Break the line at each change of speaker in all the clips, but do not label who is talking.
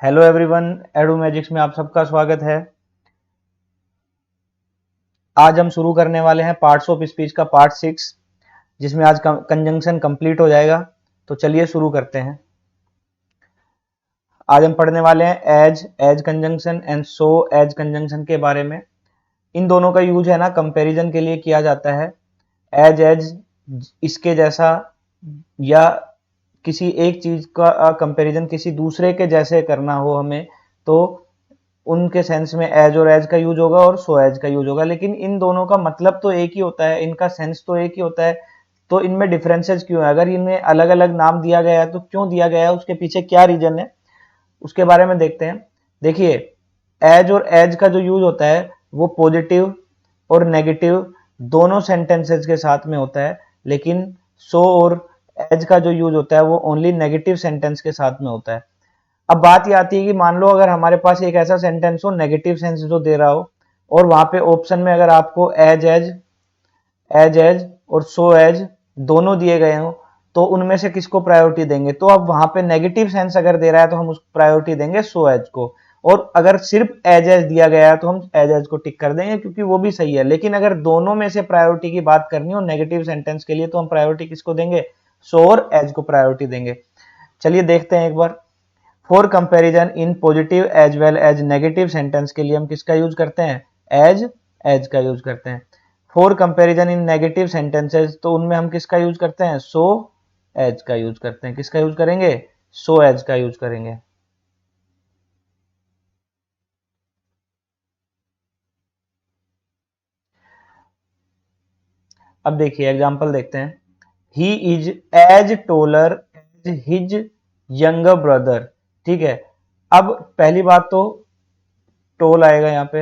Hello everyone, edu magics में आप सबका स्वागत है। आज हम शुरू करने वाले हैं पार्ट्स ऑफ स्पीच का पार्ट 6, जिसमें आज कंजंक्शन कंप्लीट हो जाएगा। तो चलिए शुरू करते हैं। आज हम पढ़ने वाले हैं as conjunction and so as conjunction के बारे में। इन दोनों का यूज है ना कंपैरिजन के लिए किया जाता है। एज इसके जैसा, या किसी एक चीज का कंपैरिजन किसी दूसरे के जैसे करना हो हमें, तो उनके सेंस में एज और एज का यूज होगा और सो एज का यूज होगा। लेकिन इन दोनों का मतलब तो एक ही होता है, इनका सेंस तो एक ही होता है। तो इनमें डिफरेंसेस क्यों है? अगर इनमें अलग अलग नाम दिया गया है तो क्यों दिया गया है, उसके पीछे क्या रीजन है, उसके बारे में देखते हैं। देखिए, एज और एज का जो यूज होता है वो पॉजिटिव और नेगेटिव दोनों सेंटेंसेस के साथ में होता है, लेकिन सो और एज का जो यूज होता है वो ओनली नेगेटिव सेंटेंस के साथ में होता है। अब बात ये आती है कि मान लो अगर हमारे पास एक ऐसा सेंटेंस हो नेगेटिव सेंस जो दे रहा हो, और वहां पे ऑप्शन में अगर आपको एज एज और सो एज दोनों दिए गए हो, तो उनमें से किसको प्रायोरिटी देंगे? तो अब वहां पे नेगेटिव सेंस अगर दे रहा है तो हम उसको प्रायोरिटी देंगे सो एज को, और अगर सिर्फ एज एज दिया गया है तो हम एज एज को टिक कर देंगे, क्योंकि वो भी सही है। लेकिन अगर दोनों में से प्रायोरिटी की बात करनी हो नेगेटिव सेंटेंस के लिए, तो हम प्रायोरिटी किसको देंगे? सो और एज को प्रायोरिटी देंगे। चलिए देखते हैं एक बार। For comparison in positive as well as negative sentence के लिए हम किसका यूज करते हैं? एज एज का यूज करते हैं। For comparison in negative sentences, तो उनमें हम किसका यूज करते हैं? सो एज का यूज करते हैं। किसका यूज करेंगे? सो एज का यूज करेंगे। अब देखिए एग्जांपल देखते हैं। He is as taller as his younger brother. ठीक है, अब पहली बात तो टोल आएगा यहाँ पे,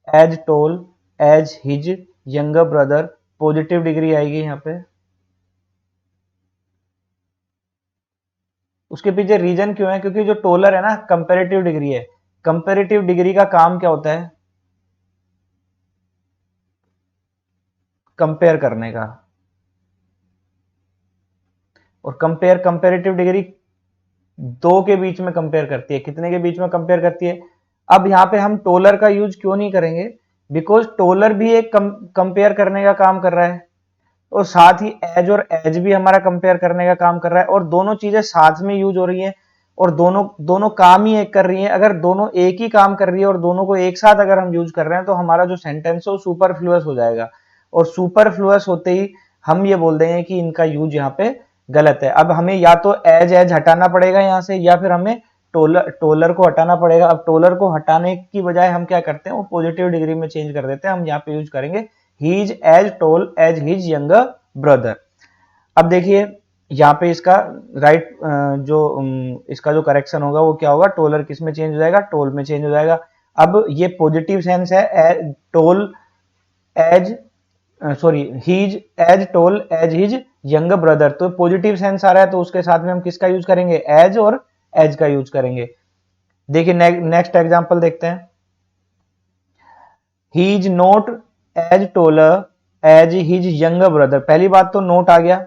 as tall as his younger brother, positive degree आएगी यहाँ पे। उसके पीछे रीजन क्यों है? क्योंकि जो टोलर है ना कंपेरेटिव डिग्री है। कंपेरेटिव डिग्री का काम क्या होता है? कंपेयर करने का। और कंपेरेटिव डिग्री दो के बीच में कंपेयर करती है। कितने के बीच में कंपेयर करती है? अब यहाँ पे हम टोलर का यूज क्यों नहीं करेंगे? बिकॉज टोलर भी एक कंपेयर करने का काम कर रहा है, और साथ ही एज और एज भी हमारा कंपेयर करने का काम कर रहा है, और दोनों चीजें साथ में यूज हो रही हैं, और दोनों दोनों काम ही एक कर रही हैं। अगर दोनों एक ही काम कर रही है और दोनों को एक साथ अगर हम यूज कर रहे हैं, तो हमारा जो सेंटेंस है वो सुपरफ्लुअस हो जाएगा, और सुपरफ्लुअस होते ही हम ये बोल देंगे कि इनका यूज यहाँ पे गलत है। अब हमें या तो एज एज हटाना पड़ेगा यहाँ से, या फिर हमें टोलर को हटाना पड़ेगा। अब टोलर को हटाने की बजाय हम क्या करते हैं, वो पॉजिटिव डिग्री में चेंज कर देते हैं। हम यहाँ पे यूज करेंगे he is as tall as his younger brother. अब देखिए यहाँ पे इसका राइट इसका जो करेक्शन होगा वो क्या होगा? टोलर किस में चेंज हो जाएगा? टोल में चेंज हो जाएगा। अब ये पॉजिटिव सेंस है, tall as sorry he's as tall as his younger brother, तो पॉजिटिव सेंस आ रहा है, तो उसके साथ में हम किसका यूज करेंगे? एज और एज का यूज करेंगे। देखिए नेक्स्ट एग्जांपल देखते हैं। He is not as taller as his younger brother. पहली बात तो नोट आ गया,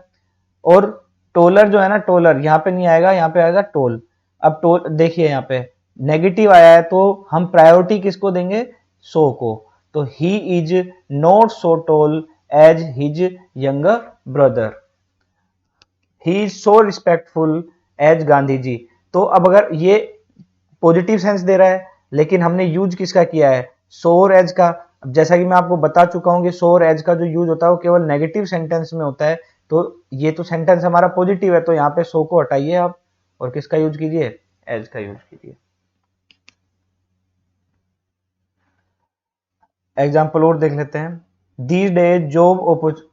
और टोलर जो है ना, टोलर यहाँ पे नहीं आएगा, यहाँ पे आएगा टोल। अब टोल देखिए यहाँ पे नेगेटिव आया है, तो हम प्रायोरिटी किसको देंगे? सो को। तो he is not so tall as his younger brother, he is so respectful as Gandhi ji. तो अब अगर ये पॉजिटिव सेंस दे रहा है, लेकिन हमने यूज किसका किया है? सो और एज का। अब जैसा कि मैं आपको बता चुका हूं कि सो और एज का जो यूज होता है वो केवल नेगेटिव सेंटेंस में होता है। तो ये तो सेंटेंस हमारा पॉजिटिव है, तो यहाँ पे सो को हटाइए आप, और किसका यूज कीजिए? एज का यूज कीजिए। एग्जाम्पल और देख लेते हैं। These days job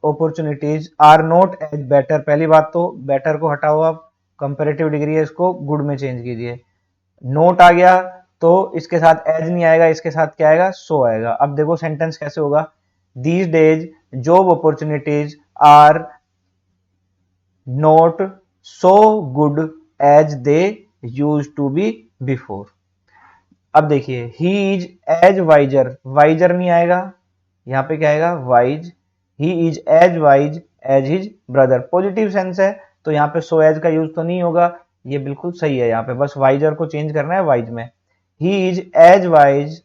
opportunities are not as better. पहली बात तो बेटर को हटाओ आप, कंपेरेटिव डिग्री है, इसको गुड में चेंज कीजिए। नोट आ गया, तो इसके साथ एज नहीं आएगा, इसके साथ क्या आएगा? सो आएगा। अब देखो सेंटेंस कैसे होगा। These days job opportunities are not so good as they use to be before. अब देखिए he is as wiser, wiser नहीं आएगा, यहाँ पे क्या आएगा? Wise. He is as wise as his brother, positive sense है, तो यहाँ पे सो एज का यूज तो नहीं होगा। ये बिल्कुल सही है, यहाँ पे बस वाइजर को चेंज करना है वाइज में। He is as wise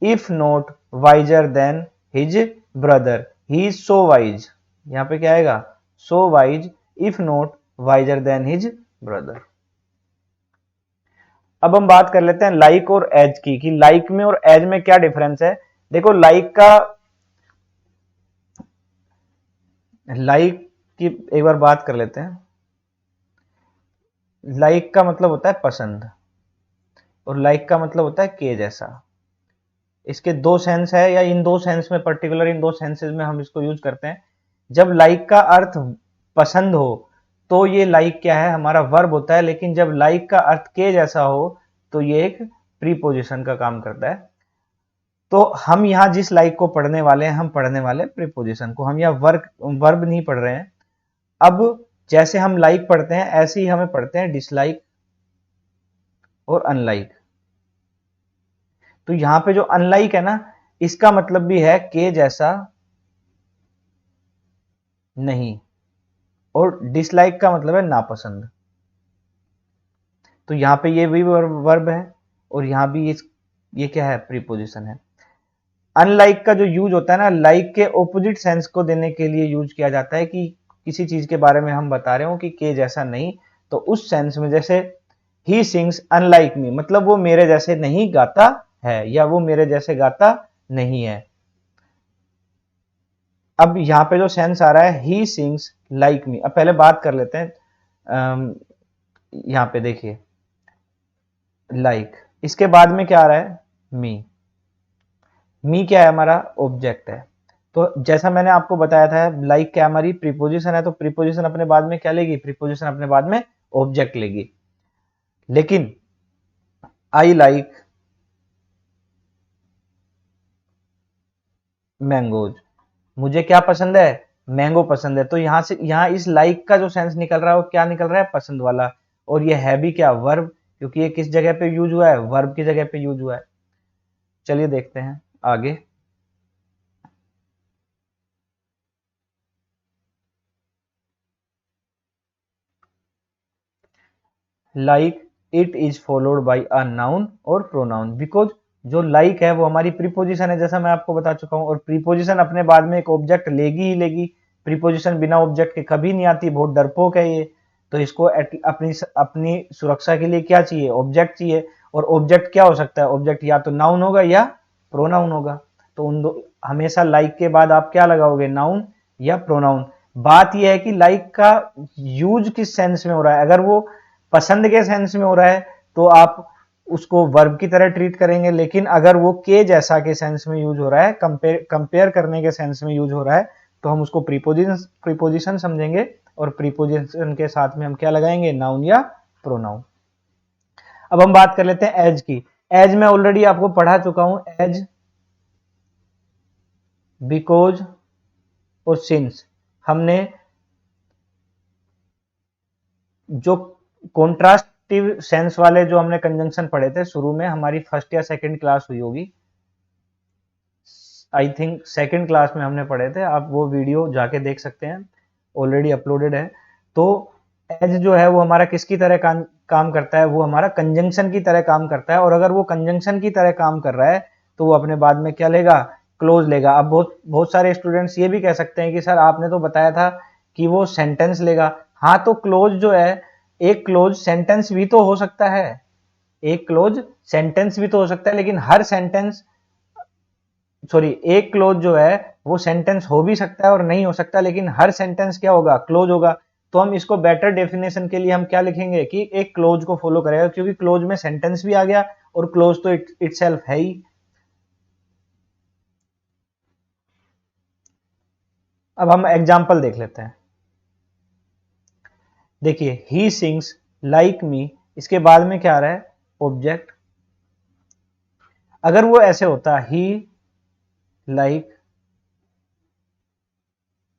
if not wiser than his brother, he is so wise, यहाँ पे क्या आएगा, so wise if not wiser than his brother. अब हम बात कर लेते हैं लाइक और एज की, कि लाइक में और एज में क्या डिफरेंस है। देखो लाइक की एक बार बात कर लेते हैं। लाइक का मतलब होता है पसंद, और लाइक का मतलब होता है के जैसा। इसके दो सेंस है, या इन दो सेंस में, पर्टिकुलर इन दो सेंसेस में हम इसको यूज करते हैं। जब लाइक का अर्थ पसंद हो तो ये लाइक क्या है, हमारा वर्ब होता है, लेकिन जब लाइक का अर्थ के जैसा हो तो ये एक प्रीपोजिशन का काम करता है। तो हम यहाँ जिस लाइक को पढ़ने वाले हैं, हम पढ़ने वाले प्रीपोजिशन को, हम यहाँ वर्ब नहीं पढ़ रहे हैं। अब जैसे हम लाइक पढ़ते हैं ऐसे ही हमें पढ़ते हैं डिसलाइक और अनलाइक। तो यहां पे जो अनलाइक है ना, इसका मतलब भी है के जैसा नहीं, और डिसलाइक का मतलब है नापसंद। तो यहां पे ये भी वर्ब है, और यहां भी ये क्या है, प्रीपोजिशन है। अनलाइक का जो यूज होता है ना, लाइक के ऑपोजिट सेंस को देने के लिए यूज किया जाता है, कि किसी चीज के बारे में हम बता रहे हो कि के जैसा नहीं, तो उस सेंस में, जैसे ही सिंग्स अनलाइक मी, मतलब वो मेरे जैसे नहीं गाता है, या वो मेरे जैसे गाता नहीं है। अब यहां पे जो सेंस आ रहा है, ही सिंग्स लाइक मी। अब पहले बात कर लेते हैं, यहां पे देखिए लाइक, इसके बाद में क्या आ रहा है, मी क्या है, हमारा ऑब्जेक्ट है। तो जैसा मैंने आपको बताया था, लाइक क्या हमारी प्रीपोजिशन है, तो प्रीपोजिशन अपने बाद में क्या लेगी, प्रीपोजिशन अपने बाद में ऑब्जेक्ट लेगी। लेकिन आई लाइक मैंगोज, मुझे क्या पसंद है, मैंगो पसंद है। तो यहां से, यहां इस लाइक का जो सेंस निकल रहा है वो क्या निकल रहा है, पसंद वाला। और ये है भी क्या, वर्ब, क्योंकि ये किस जगह पे यूज हुआ है, वर्ब की जगह पे यूज हुआ है। चलिए देखते हैं आगे। Like it is followed by a noun और प्रोनाउन, बिकॉज जो लाइक है वो हमारी प्रीपोजिशन है, जैसा मैं आपको बता चुका हूं, और प्रीपोजिशन अपने बाद में एक ऑब्जेक्ट लेगी ही लेगी। प्रीपोजिशन बिना ऑब्जेक्ट के कभी नहीं आती, बहुत डरपोक है ये। तो इसको अपनी अपनी सुरक्षा के लिए क्या चाहिए, ऑब्जेक्ट चाहिए। और ऑब्जेक्ट क्या हो सकता है, ऑब्जेक्ट या तो नाउन होगा या प्रोनाउन होगा। तो उन दो, हमेशा लाइक के बाद आप क्या लगाओगे, नाउन या प्रोनाउन। बात यह है कि लाइक का यूज किस सेंस में हो रहा है। अगर वो पसंद के सेंस में हो रहा है तो आप उसको वर्ब की तरह ट्रीट करेंगे, लेकिन अगर वो के जैसा के सेंस में यूज हो रहा है, कंपेयर करने के सेंस में यूज हो रहा है, तो हम उसको प्रीपोजिशन समझेंगे, और प्रीपोजिशन के साथ में हम क्या लगाएंगे, नाउन या प्रोनाउन। अब हम बात कर लेते हैं एज की। एज मैं ऑलरेडी आपको पढ़ा चुका हूं, एज, बिकॉज और सिंस। हमने जो कॉन्ट्रास्टिव सेंस वाले जो हमने कंजंक्शन पढ़े थे शुरू में, हमारी फर्स्ट या सेकंड क्लास हुई होगी, आई थिंक सेकंड क्लास में हमने पढ़े थे, आप वो वीडियो जाके देख सकते हैं, ऑलरेडी अपलोडेड है। तो एज जो है वो हमारा किसकी तरह काम करता है, वो हमारा कंजंक्शन की तरह काम करता है। और अगर वो कंजंक्शन की तरह काम कर रहा है तो वो अपने बाद में क्या लेगा, क्लोज लेगा। अब बहुत बहुत सारे स्टूडेंट्स ये भी कह सकते हैं कि सर आपने तो बताया था कि वो सेंटेंस लेगा। हाँ, तो क्लोज जो है, एक क्लोज सेंटेंस भी तो हो सकता है, एक क्लोज सेंटेंस भी तो हो सकता है, लेकिन हर सेंटेंस, सॉरी, एक क्लोज जो है वो सेंटेंस हो भी सकता है और नहीं हो सकता, लेकिन हर सेंटेंस क्या होगा, क्लोज होगा। तो हम इसको बेटर डेफिनेशन के लिए हम क्या लिखेंगे, कि एक क्लोज को फॉलो करेगा, क्योंकि क्लोज में सेंटेंस भी आ गया और क्लोज तो इटसेल्फ है ही। अब हम एग्जाम्पल देख लेते हैं। देखिए, ही सिंग्स लाइक मी, इसके बाद में क्या आ रहा है, ऑब्जेक्ट। अगर वो ऐसे होता, ही लाइक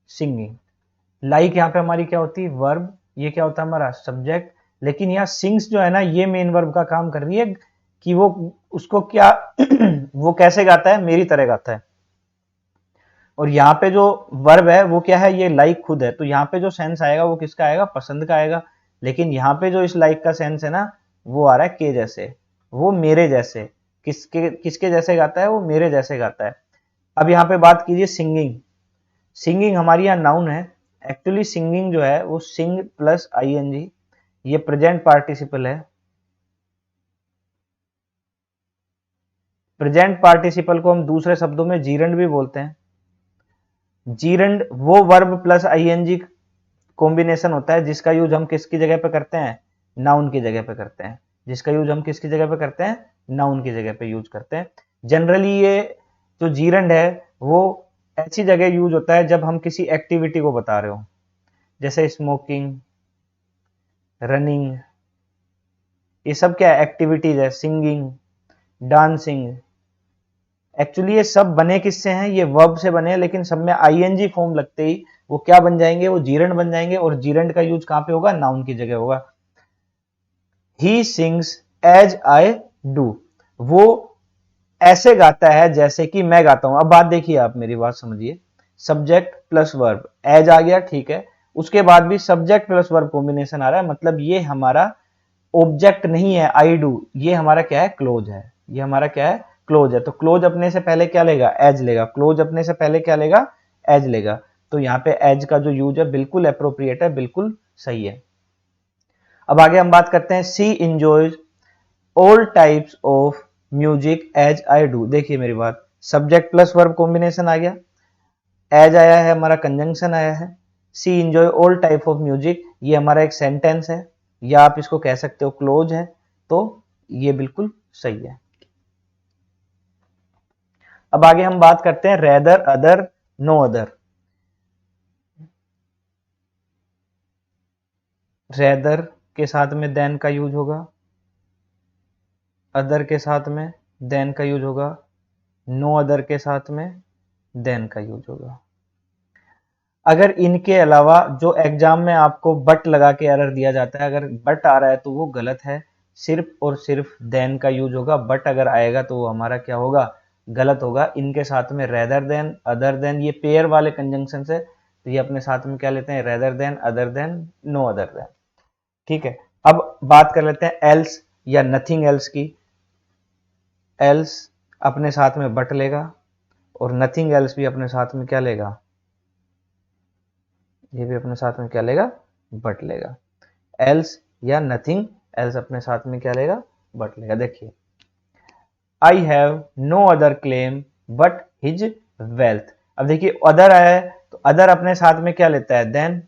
सिंगिंग, लाइक यहां पे हमारी क्या होती है, वर्ब, ये क्या होता है हमारा सब्जेक्ट। लेकिन यहाँ सिंग्स जो है ना, ये मेन वर्ब का काम कर रही है, कि वो उसको क्या वो कैसे गाता है, मेरी तरह गाता है। और यहाँ पे जो वर्ब है वो क्या है, ये लाइक खुद है। तो यहाँ पे जो सेंस आएगा वो किसका आएगा, पसंद का आएगा। लेकिन यहाँ पे जो इस लाइक का सेंस है ना, वो आ रहा है के जैसे, वो मेरे जैसे। किसके किसके जैसे गाता है? वो मेरे जैसे गाता है। अब यहाँ पे बात कीजिए सिंगिंग। सिंगिंग हमारी यहाँ नाउन है। एक्चुअली सिंगिंग जो है वो सिंग प्लस आईएनजी, ये प्रेजेंट पार्टिसिपल है। प्रेजेंट पार्टिसिपल को हम दूसरे शब्दों में जीरंड भी बोलते हैं। जीरंड वो वर्ब प्लस आईएनजी कॉम्बिनेशन होता है जिसका यूज हम किसकी जगह पे करते हैं? नाउन की जगह पे करते हैं। जिसका यूज हम किसकी जगह पे करते हैं? नाउन की जगह पे यूज करते हैं। जनरली ये जो जीरंड है वो ऐसी जगह यूज होता है जब हम किसी एक्टिविटी को बता रहे हो, जैसे स्मोकिंग, रनिंग, ये सब क्या है? एक्टिविटीज है। सिंगिंग, डांसिंग, एक्चुअली ये सब बने किससे हैं? ये वर्ब से बने हैं, लेकिन सब में आईएनजी फॉर्म लगते ही वो क्या बन जाएंगे? वो जीरंड बन जाएंगे। और जीरंड का यूज कहां पे होगा? नाउन की जगह होगा। He sings as I do, वो ऐसे गाता है जैसे कि मैं गाता हूं। अब बात देखिए, आप मेरी बात समझिए। सब्जेक्ट प्लस वर्ब, एज आ गया, ठीक है। उसके बाद भी सब्जेक्ट प्लस वर्ब कॉम्बिनेशन आ रहा है, मतलब ये हमारा ऑब्जेक्ट नहीं है आई डू, ये हमारा क्या है? क्लोज है। ये हमारा क्या है? क्लोज है। तो क्लोज अपने से पहले क्या लेगा? एज लेगा। क्लोज अपने से पहले क्या लेगा? एज लेगा। तो यहाँ पे एज का जो यूज है बिल्कुल अप्रोप्रिएट है, बिल्कुल सही है। अब आगे हम बात करते हैं, she enjoys all types of music as I do. देखिए मेरी बात, सब्जेक्ट प्लस वर्ब कॉम्बिनेशन आ गया, एज आया है, हमारा कंजंक्शन आया है। She enjoy all type of music, ये हमारा एक सेंटेंस है, या आप इसको कह सकते हो क्लोज है। तो ये बिल्कुल सही है। अब आगे हम बात करते हैं rather, other, no other. Rather के साथ में देन का यूज होगा, अदर के साथ में देन का यूज होगा, नो अदर के साथ में देन का यूज होगा। अगर इनके अलावा जो एग्जाम में आपको बट लगा के एरर दिया जाता है, अगर बट आ रहा है तो वो गलत है। सिर्फ और सिर्फ देन का यूज होगा। बट अगर आएगा तो वो हमारा क्या होगा? गलत होगा। इनके साथ में रेदर देन, अदर देन, ये पेयर वाले कंजंक्शन है, तो ये अपने साथ में क्या लेते हैं? Rather than, other than, no other than. ठीक है। अब बात कर लेते हैं एल्स या नथिंग एल्स की। एल्स अपने साथ में बट लेगा, और नथिंग एल्स भी अपने साथ में क्या लेगा? ये भी अपने साथ में क्या लेगा? बट लेगा। एल्स या नथिंग एल्स अपने साथ में क्या लेगा? बट लेगा। देखिए, I have no other claim but his wealth. अब देखिए अदर आया है, तो अदर अपने साथ में क्या लेता है? देन,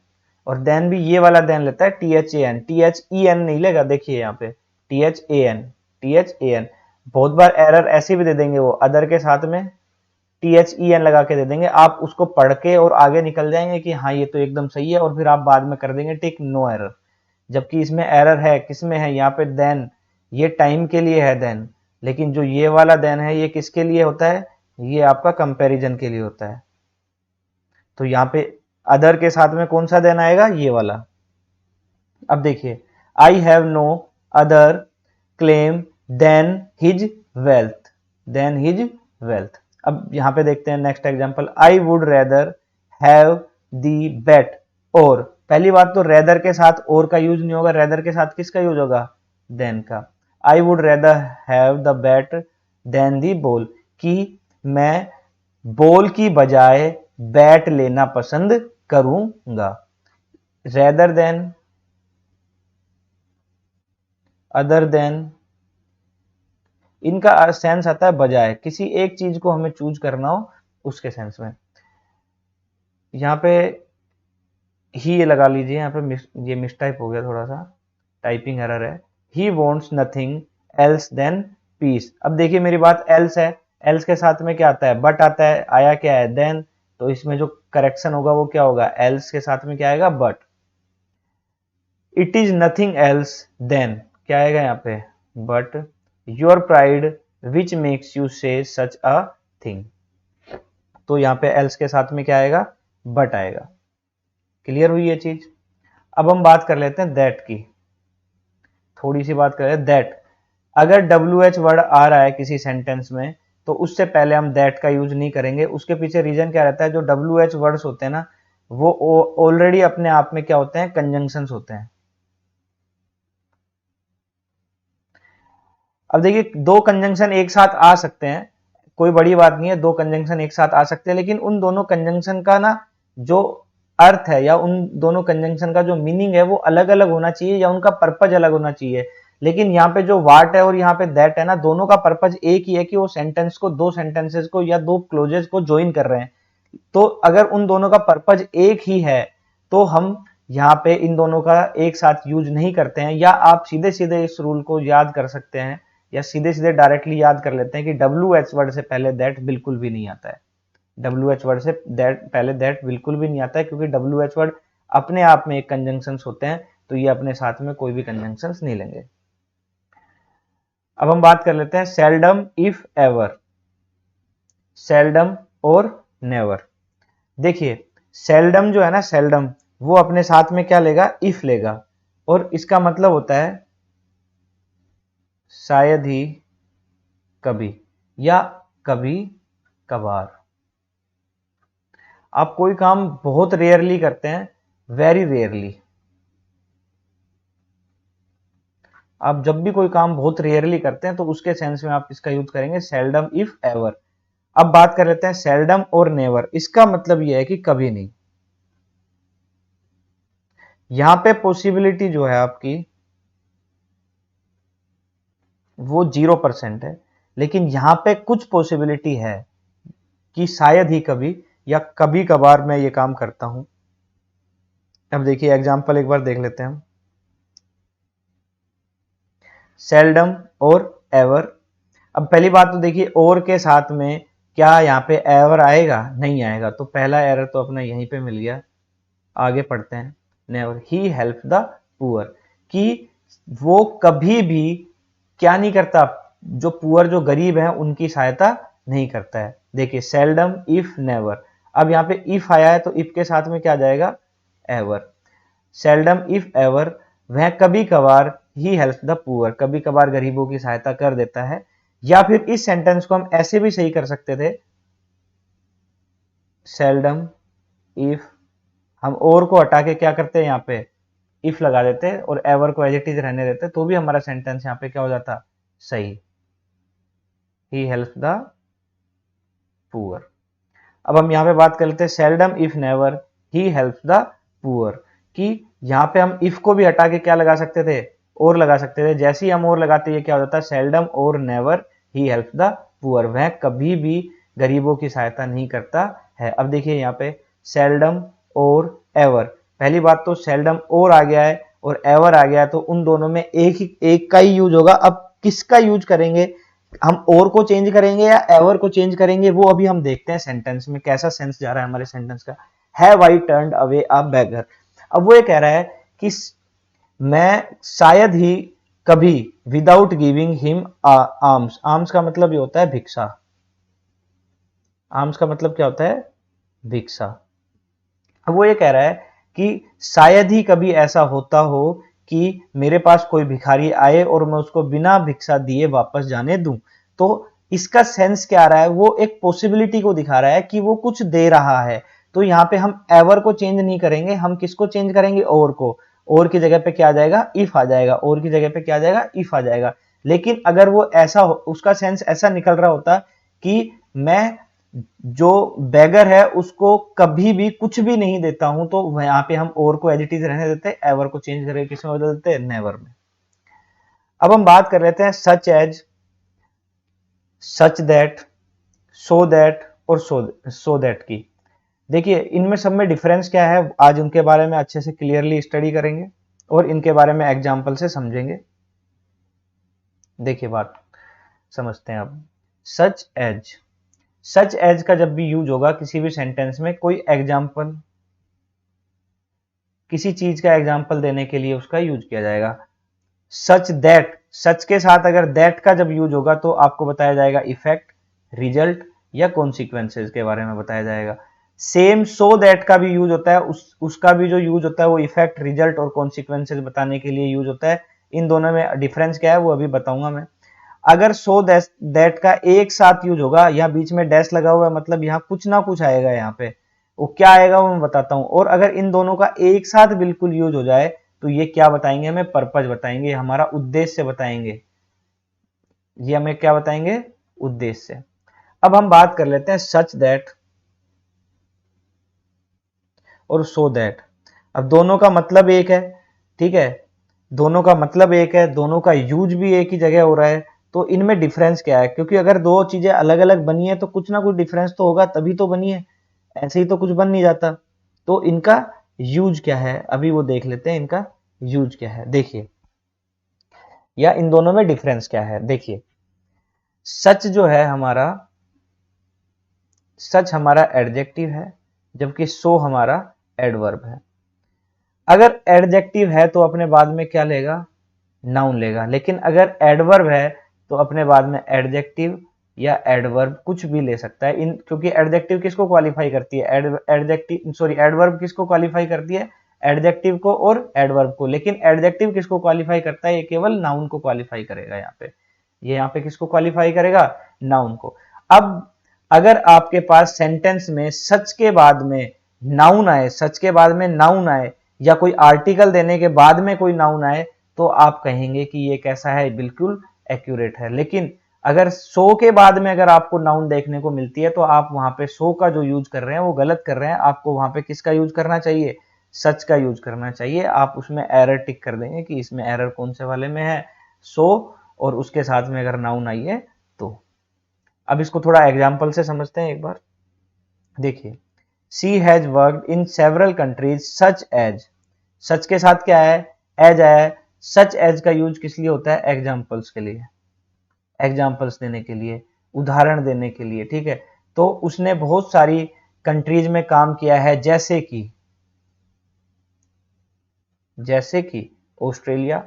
और देन भी ये वाला देन लेता है, T H A N. T H E N नहीं लेगा। देखिए यहाँ पे T H A N, T H A N. बहुत बार एरर ऐसे भी दे देंगे, वो अदर के साथ में टी एच ई एन लगा के दे देंगे। आप उसको पढ़ के और आगे निकल जाएंगे कि हाँ ये तो एकदम सही है, और फिर आप बाद में कर देंगे टिक नो एरर। जबकि इसमें एरर है, किसमें है? यहाँ पे देन, ये टाइम के लिए है देन, लेकिन जो ये वाला देन है ये किसके लिए होता है? ये आपका कंपैरिजन के लिए होता है। तो यहाँ पे अदर के साथ में कौन सा देन आएगा? ये वाला। अब देखिए, I have no other claim than his wealth, than his wealth. अब यहां पे देखते हैं next example, I would rather have the bet. और पहली बात तो रेदर के साथ और का यूज नहीं होगा, रेदर के साथ किसका यूज होगा? देन का। I would rather have the bat than the ball, कि मैं बॉल की बजाय बैट लेना पसंद करूंगा। रेदर देन, अदर देन, इनका सेंस आता है बजाय, किसी एक चीज को हमें चूज करना हो उसके सेंस में। यहाँ पे ही ये लगा लीजिए, यहाँ पे ये मिसटाइप हो गया, थोड़ा सा टाइपिंग एरर है। He wants nothing else than peace. अब देखिए मेरी बात, एल्स है, एल्स के साथ में क्या आता है? बट आता है। आया क्या है? देन। तो इसमें जो करेक्शन होगा वो क्या होगा? एल्स के साथ में क्या आएगा? But. It is nothing else than, क्या आएगा यहाँ पे? But your pride which makes you say such a thing. तो यहाँ पे एल्स के साथ में क्या आएगा? बट आएगा। क्लियर हुई ये चीज? अब हम बात कर लेते हैं दैट की, थोड़ी सी बात करें दैट। अगर डब्ल्यू एच वर्ड आ रहा है किसी सेंटेंस में, तो उससे पहले हम दैट का यूज नहीं करेंगे। उसके पीछे रीजन क्या रहता है? जो डब्ल्यू एच वर्ड्स होते हैं ना, वो ऑलरेडी अपने आप में क्या होते हैं? कंजंक्शंस होते हैं। अब देखिए दो कंजंक्शन एक साथ आ सकते हैं, कोई बड़ी बात नहीं है, दो कंजंक्शन एक साथ आ सकते हैं, लेकिन उन दोनों कंजंक्शन का ना जो अर्थ है या उन दोनों कंजंक्शन का जो मीनिंग है वो अलग अलग होना चाहिए या उनका पर्पज अलग होना चाहिए। लेकिन यहाँ पे जो वाट है और यहाँ पे दैट है ना, दोनों का पर्पज एक ही है कि वो सेंटेंस को, दो सेंटेंसेस को या दो क्लोजेस को ज्वाइन कर रहे हैं। तो अगर उन दोनों का पर्पज एक ही है तो हम यहाँ पे इन दोनों का एक साथ यूज नहीं करते हैं। या आप सीधे सीधे इस रूल को याद कर सकते हैं या सीधे सीधे डायरेक्टली याद कर लेते हैं कि WH वर्ड से पहले दैट बिल्कुल भी नहीं आता है। WH वर्ड से दैट पहले दैट बिल्कुल भी नहीं आता है, क्योंकि WH वर्ड अपने आप में एक कंजंक्शन होते हैं, तो ये अपने साथ में कोई भी कंजंक्शन नहीं लेंगे। अब हम बात कर लेते हैं सेल्डम, इफ, एवर, सेल्डम और नेवर। देखिए सेल्डम जो है ना, सेल्डम वो अपने साथ में क्या लेगा, इफ लेगा, और इसका मतलब होता है शायद ही कभी या कभी कभार। आप कोई काम बहुत रेयरली करते हैं, वेरी रेयरली, आप जब भी कोई काम बहुत रेयरली करते हैं तो उसके सेंस में आप इसका यूज करेंगे सेल्डम, इफ, एवर। अब बात कर लेते हैं सेल्डम और नेवर। इसका मतलब यह है कि कभी नहीं। यहां पे पॉसिबिलिटी जो है आपकी वो 0% है, लेकिन यहां पे कुछ पॉसिबिलिटी है कि शायद ही कभी या कभी कभार मैं ये काम करता हूं। अब देखिए एग्जांपल एक बार देख लेते हैं हम। सेल्डम और एवर। अब पहली बात तो देखिए और के साथ में क्या यहाँ पे एवर आएगा, नहीं आएगा, तो पहला एरर तो अपना यहीं पे मिल गया। आगे पढ़ते हैं। Never, he help the poor, कि वो कभी भी क्या नहीं करता, जो पुअर जो गरीब है उनकी सहायता नहीं करता है। देखिए सेल्डम, इफ, नेवर। अब यहाँ पे इफ आया है तो इफ के साथ में क्या जाएगा, एवर। सेल्डम, इफ, एवर, वह कभी कभार, ही हेल्प द पुअर, कभी कभार गरीबों की सहायता कर देता है। या फिर इस सेंटेंस को हम ऐसे भी सही कर सकते थे, सेल्डम, इफ, हम और को हटा के क्या करते हैं, यहाँ पे इफ लगा देते और एवर को एज इट इज रहने देते, तो भी हमारा सेंटेंस यहाँ पे क्या हो जाता, सही। ही हेल्प द पुअर। अब हम यहाँ पे बात कर लेते हैं seldom, if, never, he help the poor, कि यहाँ पे हम इफ को भी हटा के क्या लगा सकते थे, और लगा सकते थे। जैसे ही हम और लगाते ये क्या हो जाता है, सेल्डम और never, he help the poor, वह कभी भी गरीबों की सहायता नहीं करता है। अब देखिए यहाँ पे सेल्डम और एवर, पहली बात तो सेल्डम और आ गया है और एवर आ गया है, तो उन दोनों में एक का ही यूज होगा। अब किसका यूज करेंगे, हम और को चेंज करेंगे या एवर को चेंज करेंगे, वो अभी हम देखते हैं सेंटेंस में कैसा सेंस जा रहा है हमारे सेंटेंस का। Have I turned away a beggar. अब वो ये कह रहा है कि मैं शायद ही कभी, without giving him arms, arms का मतलब ये होता है भिक्षा, आर्म्स का मतलब क्या होता है, भिक्षा। अब वो ये कह रहा है कि शायद ही कभी ऐसा होता हो कि मेरे पास कोई भिखारी आए और मैं उसको बिना भिक्षा दिए वापस जाने दूं। तो इसका सेंस क्या आ रहा है, वो एक पॉसिबिलिटी को दिखा रहा है कि वो कुछ दे रहा है। तो यहाँ पे हम एवर को चेंज नहीं करेंगे, हम किसको चेंज करेंगे, और को। और की जगह पे क्या आ जाएगा, इफ आ जाएगा, और की जगह पे क्या आ जाएगा, इफ आ जाएगा। लेकिन अगर वो ऐसा उसका सेंस ऐसा निकल रहा होता कि मैं जो बेगर है उसको कभी भी कुछ भी नहीं देता हूं, तो यहाँ पे हम और को एज इट इज रहने देते, एवर को चेंज करके किस में बदल देते, नेवर में। अब हम बात कर लेते हैं such as, such that, so that और सो दैट की। देखिए इनमें सब में डिफरेंस क्या है, आज उनके बारे में अच्छे से क्लियरली स्टडी करेंगे और इनके बारे में एग्जाम्पल से समझेंगे। देखिए बात समझते हैं अब। सच एज, सच एज का जब भी यूज होगा किसी भी सेंटेंस में, कोई एग्जाम्पल, किसी चीज का एग्जाम्पल देने के लिए उसका यूज किया जाएगा। सच दैट, सच के साथ अगर दैट का जब यूज होगा तो आपको बताया जाएगा इफेक्ट, रिजल्ट या कॉन्सिक्वेंसेज के बारे में बताया जाएगा। सेम सो दैट का भी यूज होता है, उसका भी जो यूज होता है वो इफेक्ट, रिजल्ट और कॉन्सिक्वेंसेज बताने के लिए यूज होता है। इन दोनों में डिफरेंस क्या है वो अभी बताऊंगा मैं। अगर सो दैट का एक साथ यूज होगा, यहाँ बीच में डैश लगा हुआ है, मतलब यहाँ कुछ ना कुछ आएगा, यहाँ पे वो क्या आएगा वो मैं बताता हूं। और अगर इन दोनों का एक साथ बिल्कुल यूज हो जाए तो ये क्या बताएंगे, हमें पर्पज बताएंगे, हमारा उद्देश्य बताएंगे। ये हमें क्या बताएंगे, उद्देश्य। अब हम बात कर लेते हैं सच दैट और सो दैट। अब दोनों का मतलब एक है, ठीक है, दोनों का मतलब एक है, दोनों का यूज भी एक ही जगह हो रहा है, तो इनमें डिफरेंस क्या है? क्योंकि अगर दो चीजें अलग अलग बनी है तो कुछ ना कुछ डिफरेंस तो होगा, तभी तो बनी है, ऐसे ही तो कुछ बन नहीं जाता। तो इनका यूज क्या है, अभी वो देख लेते हैं इनका यूज क्या है। देखिए, या इन दोनों में डिफरेंस क्या है। देखिए, सच जो है हमारा, सच हमारा एडजेक्टिव है, जबकि सो हमारा एडवर्ब है। अगर एडजेक्टिव है तो अपने बाद में क्या लेगा, नाउन लेगा। लेकिन अगर एडवर्ब है तो अपने बाद में एडजेक्टिव या एडवर्ब कुछ भी ले सकता है। इन क्योंकि एडजेक्टिव किसको क्वालिफाई करती है, एडजेक्टिव सॉरी एडवर्ब किसको क्वालिफाई करती है, एडजेक्टिव को और एडवर्ब को। लेकिन एडजेक्टिव किसको क्वालिफाई करता है, ये केवल नाउन को क्वालिफाई करेगा। यहाँ पे ये यहाँ पे किसको क्वालिफाई करेगा, नाउन को। अब अगर आपके पास सेंटेंस में सच के बाद में नाउन आए, सच के बाद में नाउन आए, या कोई आर्टिकल देने के बाद में कोई नाउन आए, तो आप कहेंगे कि ये कैसा है, बिल्कुल एक्यूरेट है। लेकिन अगर सो के बाद में अगर आपको नाउन देखने को मिलती है तो आप वहां पे सो का जो यूज कर रहे हैं वो गलत कर रहे हैं। आपको वहां पे किसका यूज करना चाहिए, सच का यूज करना चाहिए। आप उसमें एरर टिक कर देंगे कि इसमें एरर कौन से वाले में है, सो और उसके साथ में अगर नाउन आई है तो। अब इसको थोड़ा एग्जाम्पल से समझते हैं एक बार। देखिए, she has worked in several countries such as, such के साथ क्या है, एज आया है। सच एज का यूज किस लिए होता है, एग्जाम्पल्स के लिए, एग्जाम्पल्स देने के लिए, उदाहरण देने के लिए, ठीक है। तो उसने बहुत सारी कंट्रीज में काम किया है, जैसे कि Australia,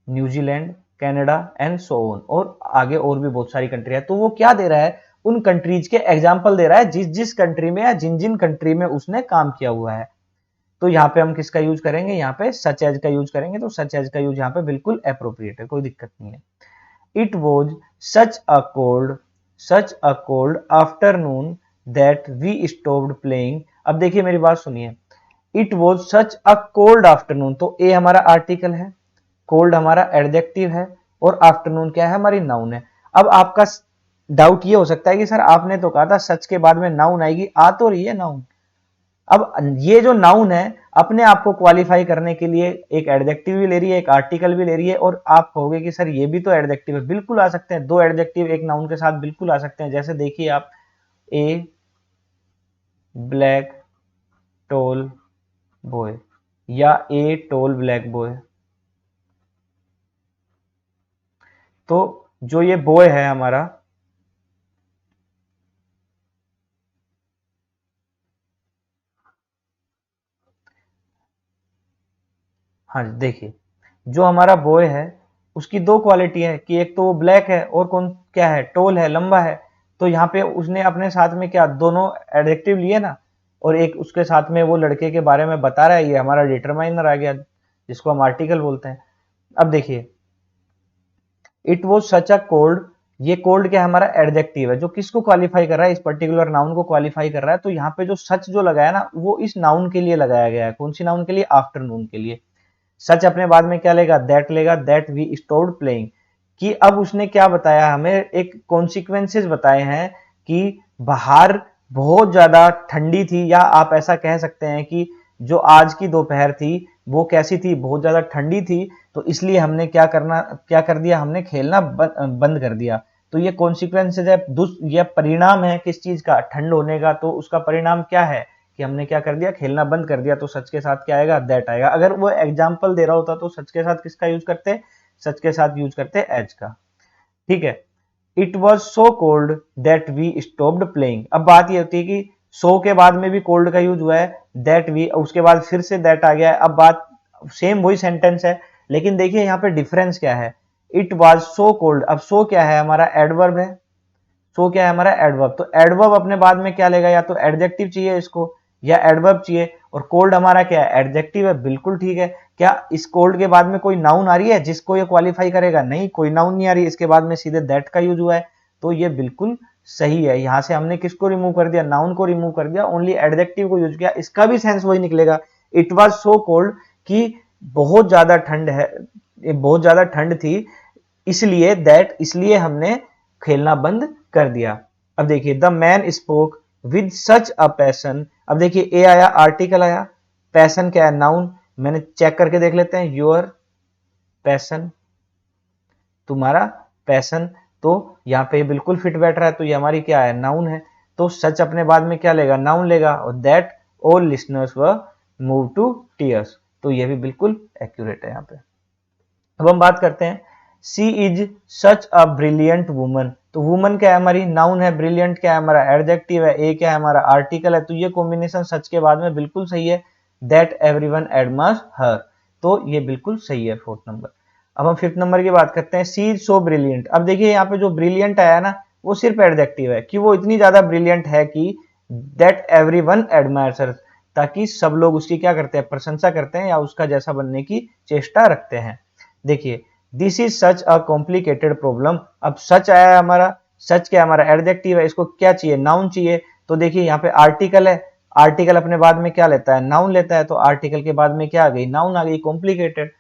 New Zealand, Canada and so on, और आगे और भी बहुत सारी कंट्री है। तो वो क्या दे रहा है, उन कंट्रीज के एग्जाम्पल दे रहा है, जिस जिस कंट्री में या जिन जिन कंट्री में उसने काम किया हुआ है। तो यहाँ पे हम किसका यूज करेंगे, यहाँ पे सच एज का यूज करेंगे। तो सच एज का यूज यहाँ पे बिल्कुल अप्रोप्रिएट है, कोई दिक्कत नहीं है। It was such a cold afternoon that we stopped playing. अब देखिए मेरी बात सुनिए, it was such a cold afternoon, तो ए हमारा आर्टिकल है, कोल्ड हमारा एडजेक्टिव है, और आफ्टरनून क्या है, हमारी नाउन है। अब आपका डाउट ये हो सकता है कि सर आपने तो कहा था सच के बाद में नाउन आएगी, आ तो रही है नाउन। अब ये जो नाउन है अपने आप को क्वालिफाई करने के लिए एक एडजेक्टिव भी ले रही है, एक आर्टिकल भी ले रही है, और आप कहोगे कि सर ये भी तो एडजेक्टिव है। बिल्कुल आ सकते हैं, दो एडजेक्टिव एक नाउन के साथ बिल्कुल आ सकते हैं। जैसे देखिए आप, ए ब्लैक टोल बॉय, या ए टोल ब्लैक बॉय। तो जो ये बॉय है हमारा, हाँ देखिए, जो हमारा बॉय है उसकी दो क्वालिटी है कि एक तो वो ब्लैक है और कौन क्या है, टोल है, लंबा है। तो यहाँ पे उसने अपने साथ में क्या, दोनों एडजेक्टिव लिए ना, और एक उसके साथ में वो लड़के के बारे में बता रहा है, ये हमारा डिटरमाइनर आ गया, जिसको हम आर्टिकल बोलते हैं। अब देखिए, it was such a cold, ये कोल्ड क्या हमारा एडजेक्टिव है, जो किसको क्वालिफाई कर रहा है, इस पर्टिकुलर नाउन को क्वालिफाई कर रहा है। तो यहाँ पे जो सच जो लगाया ना, वो इस नाउन के लिए लगाया गया है। कौन सी नाउन के लिए, आफ्टरनून के लिए। सच अपने बाद में क्या लेगा, दैट वी स्टॉप्ड प्लेइंग। कि अब उसने क्या बताया हमें, एक कॉन्सिक्वेंसेस बताए हैं कि बाहर बहुत ज्यादा ठंडी थी, या आप ऐसा कह सकते हैं कि जो आज की दोपहर थी वो कैसी थी, बहुत ज्यादा ठंडी थी। तो इसलिए हमने क्या कर दिया, हमने खेलना बंद कर दिया। तो ये कॉन्सिक्वेंसेज है, यह परिणाम है किस चीज का, ठंड होने का। तो उसका परिणाम क्या है कि हमने क्या कर दिया, खेलना बंद कर दिया। तो सच के साथ क्या आएगा, दैट आएगा। अगर वो एग्जाम्पल दे रहा होता तो सच के साथ किसका यूज करते, सच के साथ यूज करते एज का, ठीक है। It was so cold that we stopped playing. अब बात ये होती है कि सो के बाद में भी कोल्ड का यूज हुआ है, दैट वी, उसके बाद फिर से दैट आ गया है। अब बात सेम वही सेंटेंस है, लेकिन देखिए यहाँ पे डिफरेंस क्या है। इट वॉज सो कोल्ड, अब सो क्या है, हमारा एडवर्ब है। सो क्या है हमारा, एडवर्ब। तो एडवर्ब अपने बाद में क्या लेगा, या तो एडजेक्टिव चाहिए इसको, या एडवर्ब चाहिए। और कोल्ड हमारा क्या है, एडजेक्टिव है, बिल्कुल ठीक है। क्या इस कोल्ड के बाद में कोई नाउन आ रही है जिसको ये क्वालिफाई करेगा, नहीं, कोई नाउन नहीं आ रही। इसके बाद में सीधे दैट का यूज हुआ है, तो ये बिल्कुल सही है। यहां से हमने किसको रिमूव कर दिया, नाउन को रिमूव कर दिया, ओनली एडजेक्टिव को यूज किया। इसका भी सेंस वही निकलेगा, इट वॉज सो कोल्ड, कि बहुत ज्यादा ठंड है, बहुत ज्यादा ठंड थी, इसलिए दैट, इसलिए हमने खेलना बंद कर दिया। अब देखिए the man spoke with such a passion. अब देखिए ए आया, आर्टिकल आया, पैशन क्या है, नाउन। मैंने चेक करके देख लेते हैं, योर पैशन, तुम्हारा पैशन, तो यहाँ पे बिल्कुल फिट बैठ रहा है, तो ये हमारी क्या है, नाउन है। तो सच अपने बाद में क्या लेगा, नाउन लेगा। और that all listeners were move to tears, तो ये भी बिल्कुल एक्यूरेट है यहाँ पे। अब हम बात करते हैं, she is such a brilliant woman. तो वुमन क्या है हमारी, नाउन है, ब्रिलियंट क्या है हमारा, एडजेक्टिव है, ए क्या है हमारा, आर्टिकल है। तो ये कॉम्बिनेशन सच के बाद में बिल्कुल सही है। दैट एवरीवन एडमायर्स हर, तो ये बिल्कुल सही है, फोर्थ नंबर। अब हम फिफ्थ नंबर की बात करते हैं, सी इज सो ब्रिलियंट। अब देखिए यहाँ पे जो ब्रिलियंट आया ना, वो सिर्फ एडजेक्टिव है कि वो इतनी ज्यादा ब्रिलियंट है कि दैट एवरीवन एडमायर्स हर, ताकि सब लोग उसकी क्या करते हैं, प्रशंसा करते हैं या उसका जैसा बनने की चेष्टा रखते हैं। देखिए this is such a complicated problem. अब सच आया है हमारा, सच क्या हमारा, एडजेक्टिव है, इसको क्या चाहिए, नाउन चाहिए। तो देखिए यहाँ पे आर्टिकल है, आर्टिकल अपने बाद में क्या लेता है, नाउन लेता है। तो आर्टिकल के बाद में क्या आ गई, नाउन आ गई। कॉम्प्लिकेटेड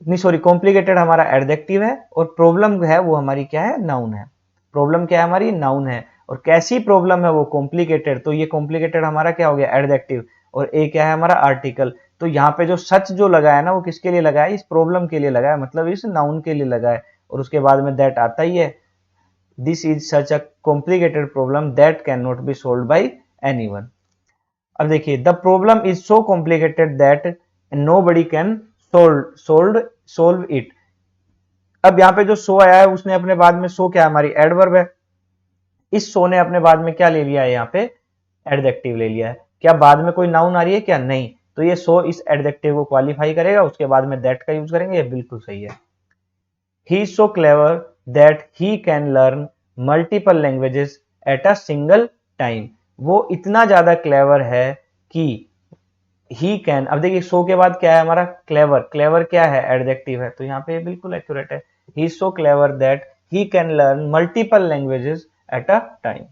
नहीं, सॉरी, कॉम्प्लिकेटेड हमारा एडजेक्टिव है और प्रॉब्लम है वो हमारी क्या है, नाउन है। प्रॉब्लम क्या है हमारी, नाउन है। और कैसी प्रॉब्लम है वो, कॉम्प्लिकेटेड। तो ये कॉम्प्लिकेटेड हमारा क्या हो गया, एडजेक्टिव। और ए क्या है हमारा, आर्टिकल। तो यहाँ पे जो सच जो लगा है ना, वो किसके लिए लगा है, इस प्रॉब्लम के लिए लगा है, मतलब इस नाउन के लिए लगा है। और उसके बाद में दैट आता ही है। This is such a complicated problem that can not be solve by anyone. अब देखिए the problem is so complicated that nobody can solve it. अब यहाँ पे जो सो आया है, उसने अपने बाद में, सो क्या है हमारी, एडवर्ब है। इस सो ने अपने बाद में क्या ले लिया है, यहाँ पे एडजेक्टिव ले लिया है। क्या बाद में कोई नाउन आ रही है क्या, नहीं। तो ये सो इस एडजेक्टिव को क्वालिफाई करेगा, उसके बाद में दैट का यूज करेंगे, ये बिल्कुल सही है। ही is so clever that he can learn multiple languages at a single time. वो इतना ज्यादा क्लेवर है कि ही कैन, अब देखिए सो के बाद क्या है हमारा, क्लेवर। क्लेवर क्या है, एडजेक्टिव है, तो यहाँ पे बिल्कुल एक्यूरेट है। ही is so clever that he can learn multiple languages at a time.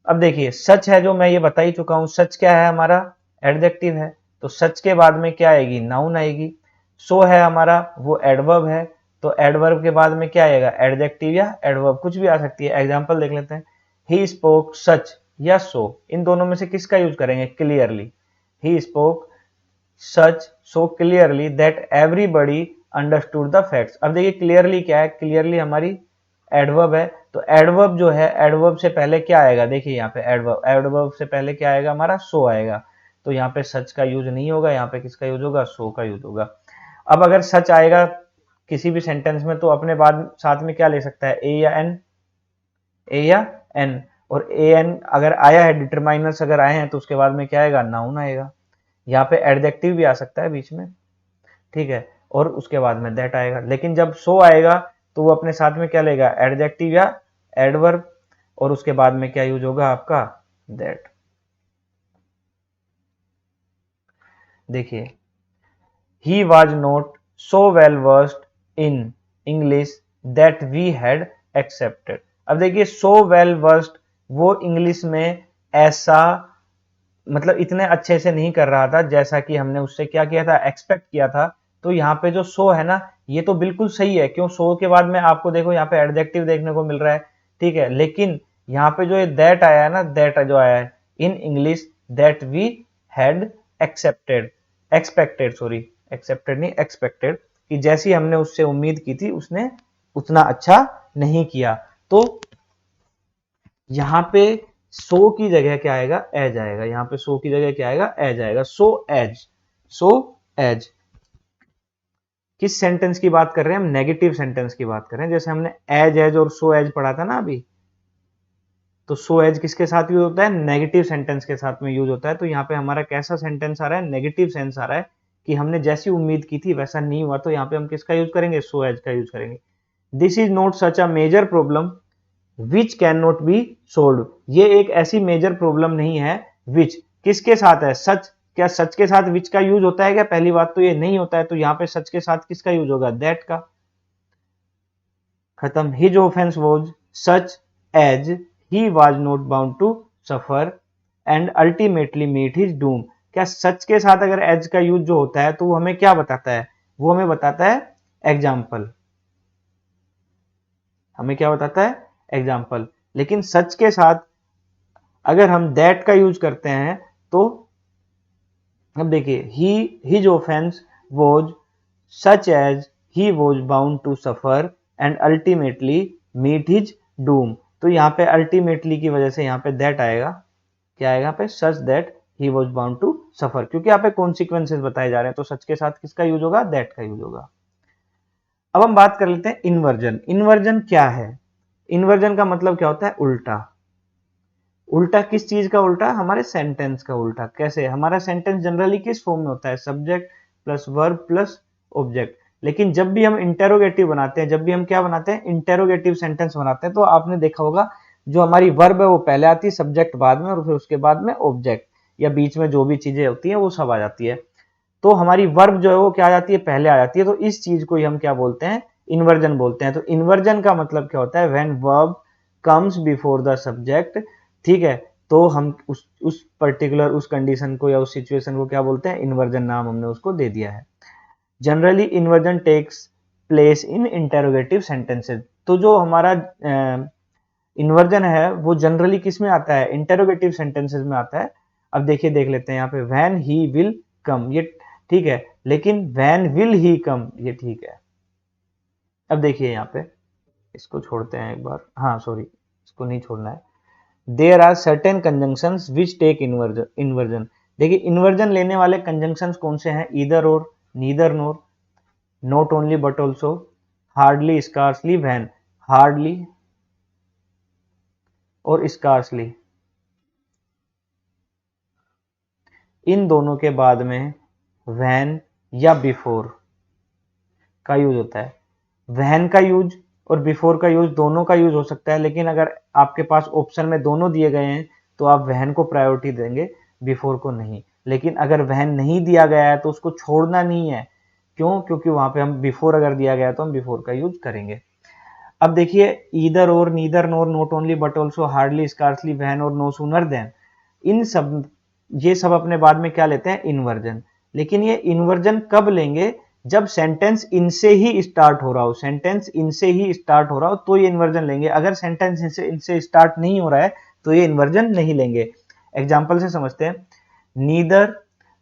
अब देखिए सच है, जो मैं ये बता ही चुका हूं, सच क्या है हमारा, एडजेक्टिव है। तो सच के बाद में क्या आएगी, नाउन आएगी। सो है हमारा, वो एडवर्ब है। तो एडवर्ब के बाद में क्या आएगा, एडजेक्टिव या एडवर्ब, कुछ भी आ सकती है। एग्जांपल देख लेते हैं, ही स्पोक सच या सो, इन दोनों में से किसका यूज करेंगे, clearly. He spoke such so clearly that everybody understood the facts. अब देखिए क्लियरली क्या है, क्लियरली हमारी एडवर्ब है। तो एडवर्ब जो है, एडवर्ब से पहले क्या आएगा, देखिए यहाँ पे एडवर्ब, एडवर्ब से पहले क्या आएगा हमारा, सो आएगा। तो यहाँ पे सच का यूज नहीं होगा, यहाँ पे किसका यूज होगा, सो का यूज होगा। अब अगर सच आएगा किसी भी सेंटेंस में, तो अपने बाद साथ में क्या ले सकता है, ए या एन, ए या एन। और ए एन अगर आया है, डिटरमाइनर्स अगर आए हैं, तो उसके बाद में क्या आएगा, नाउन आएगा। यहाँ पे एडजेक्टिव भी आ सकता है बीच में, ठीक है, और उसके बाद में दैट आएगा। लेकिन जब सो आएगा, तो वो अपने साथ में क्या लेगा, एडजेक्टिव या एडवर्ब, और उसके बाद में क्या यूज होगा आपका, दैट। देखिए he was not so well versed in English that we had accepted. अब देखिए सो वेल वर्स्ड, वो इंग्लिश में ऐसा, मतलब इतने अच्छे से नहीं कर रहा था जैसा कि हमने उससे क्या किया था, एक्सपेक्ट किया था। तो यहाँ पे जो सो है ना, ये तो बिल्कुल सही है। क्यों, सो के बाद में आपको देखो यहाँ पे एडजेक्टिव देखने को मिल रहा है, ठीक है। लेकिन यहाँ पे जो ये दैट आया है ना, दैट जो आया है, in English that we had accepted, expected, sorry, accepted नहीं, एक्सपेक्टेड, कि जैसी हमने उससे उम्मीद की थी, उसने उतना अच्छा नहीं किया। तो यहाँ पे सो की जगह क्या आएगा, एज आएगा। यहाँ पे सो की जगह क्या आएगा, एज आएगा। So as, so as. किस सेंटेंस की बात कर रहे हैं हम, नेगेटिव सेंटेंस की बात कर रहे हैं। जैसे हमने एज एज और सो एज पढ़ा था ना अभी, तो सो एज किसके साथ यूज होता है, नेगेटिव सेंटेंस के साथ में यूज होता है। तो यहाँ पे हमारा कैसा सेंटेंस आ रहा है, नेगेटिव सेंस आ रहा है कि हमने जैसी उम्मीद की थी वैसा नहीं हुआ। तो यहाँ पे हम किसका यूज करेंगे, सो एज का यूज करेंगे। This is not such a major problem which can not be solve. ये एक ऐसी मेजर प्रॉब्लम नहीं है, विच किसके साथ है, सच। क्या सच के साथ विच का यूज होता है क्या, पहली बात तो ये नहीं होता है। तो यहाँ पे सच के साथ किसका यूज होगा, दैट का। खत्म। His offence was such as he was not bound to suffer and ultimately meet his doom. क्या सच के साथ अगर एज का यूज जो होता है, तो वो हमें क्या बताता है, वो हमें बताता है एग्जाम्पल, हमें क्या बताता है, एग्जाम्पल। लेकिन सच के साथ अगर हम दैट का यूज करते हैं तो अब देखिए, his offence was such as he was bound to suffer and ultimately meet his doom. तो यहाँ पे अल्टीमेटली की वजह से यहाँ पे दैट आएगा, क्या आएगा यहाँ पे, such that he was bound to suffer, क्योंकि यहाँ पे कॉन्सिक्वेंसेज बताए जा रहे हैं, तो सच के साथ किसका यूज होगा, दैट का यूज होगा। अब हम बात कर लेते हैं इन्वर्जन। इन्वर्जन क्या है? इन्वर्जन का मतलब क्या होता है, उल्टा। उल्टा किस चीज का उल्टा, हमारे सेंटेंस का उल्टा। कैसे? हमारा सेंटेंस जनरली किस फॉर्म में होता है, subject plus verb plus object. लेकिन जब भी हम इंटेरोगेटिव बनाते हैं, जब भी हम क्या बनाते हैं, इंटेरोगेटिव सेंटेंस बनाते हैं, तो आपने देखा होगा जो हमारी वर्ब है वो पहले आती है, सब्जेक्ट बाद में, और फिर उसके बाद में ऑब्जेक्ट, या बीच में जो भी चीजें होती हैं वो सब आ जाती है। तो हमारी वर्ब जो है वो क्या आ जाती है, पहले आ जाती है। तो इस चीज को ही हम क्या बोलते हैं, इन्वर्जन बोलते हैं। तो इन्वर्जन का मतलब क्या होता है, when verb comes before the subject, ठीक है। तो हम उस पर्टिकुलर उस कंडीशन को या उस सिचुएशन को क्या बोलते हैं, इन्वर्जन नाम हमने उसको दे दिया है। Generally inversion takes place in interrogative sentences. तो जो हमारा इन्वर्जन है वो जनरली किस में आता है, इंटेरोगेटिव सेंटेंसेस में आता है। अब देखिए, देख लेते हैं यहाँ पे, व्हेन ही विल कम, ये ठीक है, लेकिन व्हेन विल ही कम, ये ठीक है। अब देखिए यहाँ पे, इसको छोड़ते हैं एक बार, हाँ सॉरी, इसको नहीं छोड़ना है। There are certain conjunctions which take inversion. Inversion, देखिए इन्वर्जन लेने वाले कंजंक्शंस कौन से हैं, ईदर और, neither nor, not only but also, hardly scarcely, when. Hardly और स्कार्सली, इन दोनों के बाद में व्हेन या बिफोर का यूज होता है। व्हेन का यूज और बिफोर का यूज, दोनों का यूज हो सकता है, लेकिन अगर आपके पास ऑप्शन में दोनों दिए गए हैं तो आप व्हेन को प्रायोरिटी देंगे, बिफोर को नहीं। लेकिन अगर व्हेन नहीं दिया गया है तो उसको छोड़ना नहीं है। क्यों? क्योंकि वहां पे हम बिफोर अगर दिया गया तो हम बिफोर का यूज करेंगे। अब देखिए, ईदर और, neither nor, not only but also, hardly scarcely, when और नो सूनर देन, इन सब, ये सब अपने बाद में क्या लेते हैं, इन्वर्जन। लेकिन ये इन्वर्जन कब लेंगे, जब सेंटेंस इनसे ही स्टार्ट हो रहा हो, सेंटेंस इनसे ही स्टार्ट हो रहा हो तो ये इन्वर्जन लेंगे। अगर सेंटेंस इनसे स्टार्ट नहीं हो रहा है तो ये इन्वर्जन नहीं लेंगे। एग्जाम्पल से समझते हैं, नीदर